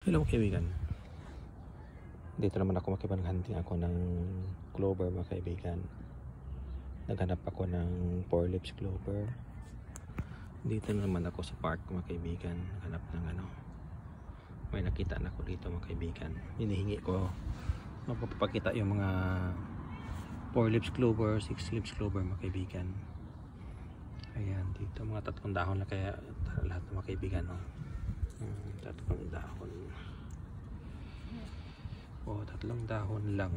Hello kaibigan. Dito naman ako makipag-hunting ako ng clover mga kaibigan. Naghanap ako ng 4 leaves clover. Dito naman ako sa park mga kaibigan. Naghanap ng may nakita na ako dito mga kaibigan. Hinihingi ko mapapakita yung mga 4 leaves clover, 6 leaves clover mga kaibigan. Ayan, dito mga 3 dahon na kaya lahat ng mga kaibigan, no? 3 dahon. O, 3 dahon lang.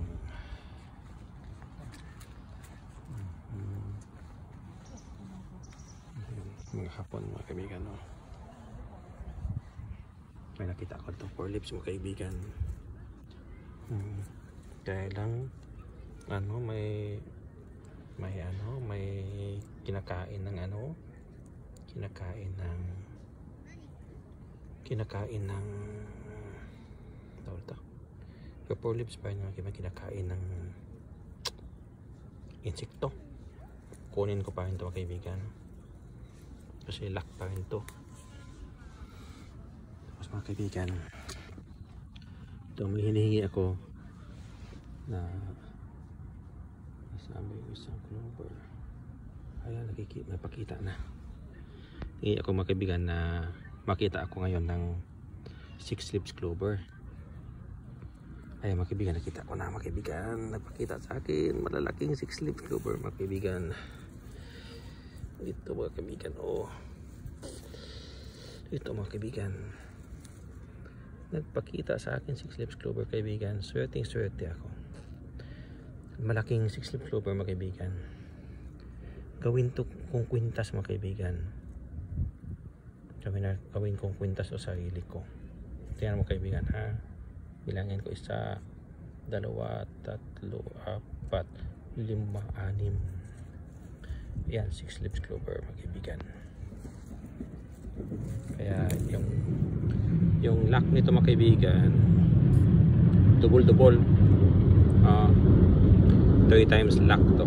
Mga hapon mga kaibigan, no? May nakita ko itong 4 leaves mga kaibigan. Kaya lang may kinakain ng kinakain ng tawag ito. Yung 4 leaves pa yun, may kinakain ng insekto. Kunin ko pa rin ito mga kaibigan kasi lock pa rin ito. Tapos mga kaibigan, ito may hinihingi ako na sabi yung isang clover. Ayan, napakita na. Hingi ako mga kaibigan na makita ako ngayon ng 6 leaves clover. Ayan mga kaibigan, nakita ko na mga kaibigan. Napakita sa akin malalaking 6 leaves clover mga kaibigan. Ito mga kaibigan, oh. Ito mga kaibigan, nagpakita sa akin 6 leaves clover kaibigan. Swerte ako. Malaking 6 leaves clover mga kaibigan. Gawin to kung kwintas mga kaibigan. Gawin kong kwintas o sarili ko. Tingnan mo kaibigan, ha. Bilangin ko 1, 2, 3, 4, 5, 6. Yan, 6 leaves clover mga kaibigan. Kaya yung luck nito mga kaibigan, double 3 times luck to.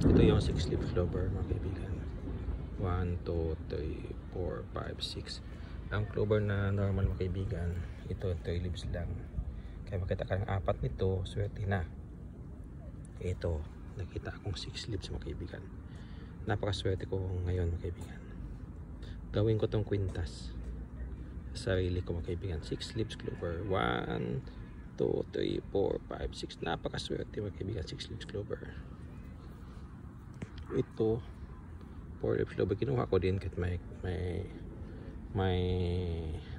Ito yung 6 leaves clover mga kaibigan. 1, 2, 3, 4, 5, 6. Ang clover na normal mga kaibigan, ito 3 leaves lang. Kaya makita ka ng 4 nito, swerte na. Ito, nakita akong 6 leaves mga kaibigan. Napakaswerte ko ngayon mga kaibigan. Gawin ko tong kwintas sa sarili ko mga kaibigan. 6 leaves clover. 1, 2, 3, 4, 5, 6. Napakaswerte mga kaibigan. 6 leaves clover. Ito 4 leaves clover. Kinuha ko din kahit may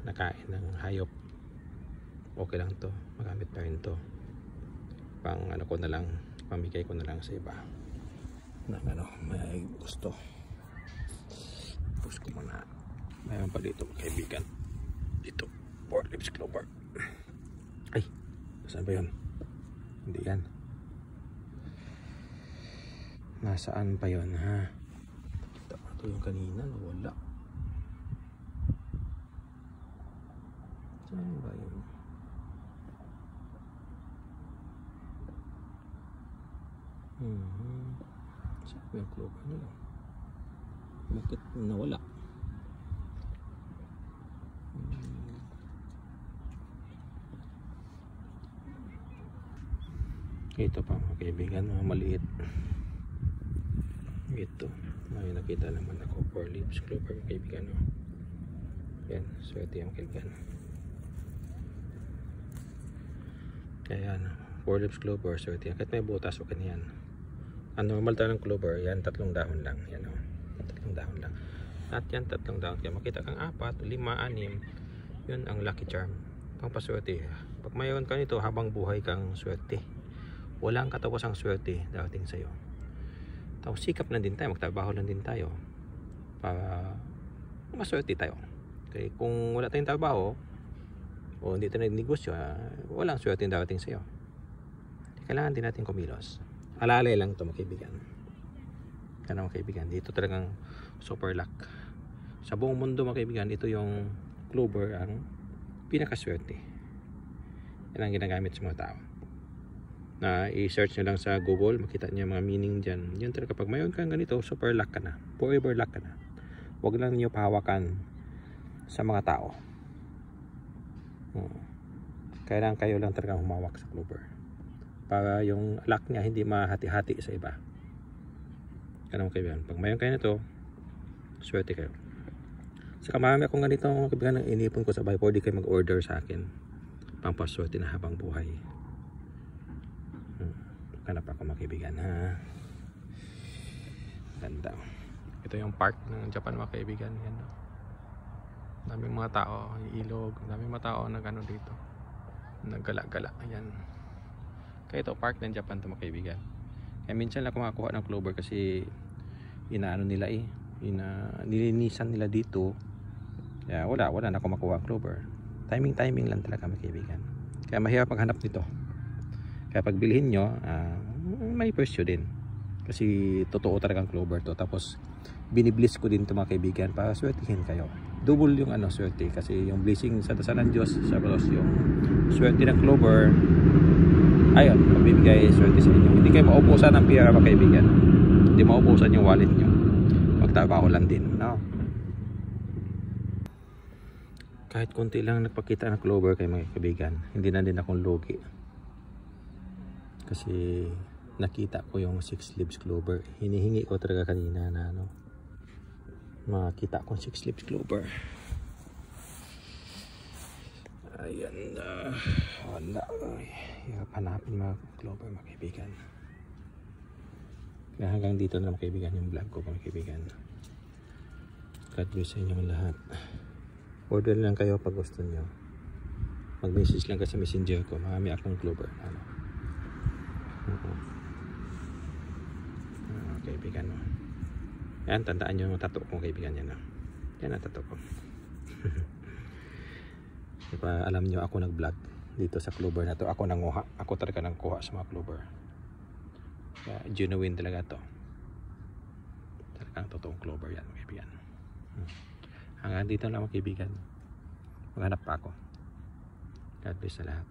nakain ng hayop. Okay lang to. Magamit pa rin to. Pang ko na lang, pamigay ko na lang sa iba na may gusto. Push ko muna. Mayroon pa dito mga kaibigan. Dito 4 leaves clover. Ay, saan ba yun? Hindi yan. Nasaan pa yun, ha? Kita pa ito yung kanina, nawala. Saan ba yun? Saan ba yung clover nila? Bakit nawala? Ito pa mga kaibigan, maliit. Ito, may nakita naman ako 4 leaves clover mga kaibigan, no? Yan, swerte yung kaibigan. Kaya 4 leaves clover, swerte yan. Kahit may butas, okay na yan. Ang normal tayo ng clover, yan 3 dahon lang. Yan, no? 3 dahon lang. At yan 3 dahon. Kaya makita kang 4, 5, 6. Yun ang lucky charm. Pampaswerte. Pag mayroon ka nito, habang buhay kang swerte. Walang katapusang swerte dating sa'yo. Tapos sikap lang din tayo, magtrabaho lang din tayo para maswerte tayo. Okay, kung wala tayong trabaho o hindi tayo nagnegosyo, walang swerte dating sa'yo. Kailangan din natin kumilos. Alalay lang ito mga kaibigan. Kaya mga kaibigan, dito talagang super luck. Sa buong mundo mga kaibigan, ito yung clover ang pinakaswerte. Yan ang ginagamit sa mga tao. Na i-search nyo lang sa Google, makita nyo yung mga meaning dyan. Yun talaga, kapag mayroon kang ganito, super luck ka na. Forever luck ka na. Huwag lang nyo pahawakan sa mga tao. Kailangan kayo lang talaga humawak sa clover para yung lock niya hindi mahati-hati sa iba. Ganun kaibigan. Pag mayroon kayo nito, swerte kayo. Saka marami akong ganito mga kaibigan na inipon ko sa bahay. Pwede kayo mag-order sa akin. Pampaswerte na habang buhay. Hanap ako mga kaibigan ha. Ganda. Ito yung park ng Japan mga kaibigan. Yan. Daming mga tao, ilog. Daming mga tao na gano'n dito. Naggala-gala. Ayan. Kaya ito park ng Japan ito mga kaibigan. Kaya minsan lang kumakuha ng clover kasi inaano nila nilinisan nila dito. Kaya wala na ako makuha ang clover. Timing lang talaga mga kaibigan. Kaya mahirap maghanap nito. Kaya pag bilhin nyo, may presyo din. Kasi totoo talagang clover to. Tapos binibliss ko din ito mga kaibigan para swertihin kayo. Double yung swerte. Kasi yung blessing sa dasalan Diyos sa Balos, yung swerte ng clover, ayun, mabibigay swerte sa inyo. Hindi kayo maubusan ng pera mga kaibigan. Hindi maubusan yung wallet nyo. Magtrabaho lang din, no? Kahit konti lang nagpakita ng clover kay mga kaibigan, hindi na din akong lugi. Kasi nakita ko yung 6 leaves clover. Hinihingi ko talaga kanina na makita ko 6 leaves clover. Ayan na. Wala. Hirap hanapin mga clover mga kaibigan. Kaya hanggang dito na mga kaibigan yung vlog ko mga kaibigan. God bless sa inyong lahat. Order lang kayo pag gusto nyo. Mag-message lang ka sa messenger ko. Marami akong clover. Kaibigan mo. Yan, tandaan nyo yung tattoo kong kaibigan yan. Yan ang tattoo ko. Diba, alam nyo ako nag-vlog dito sa clover na to. Ako nanguha. Ako talaga nangkuha sa mga clover. Kaya genuine talaga to. Talagang totoong clover yan mga kaibigan. Hanggang dito lang mga kaibigan. Maghanap pa ako. God bless sa lahat.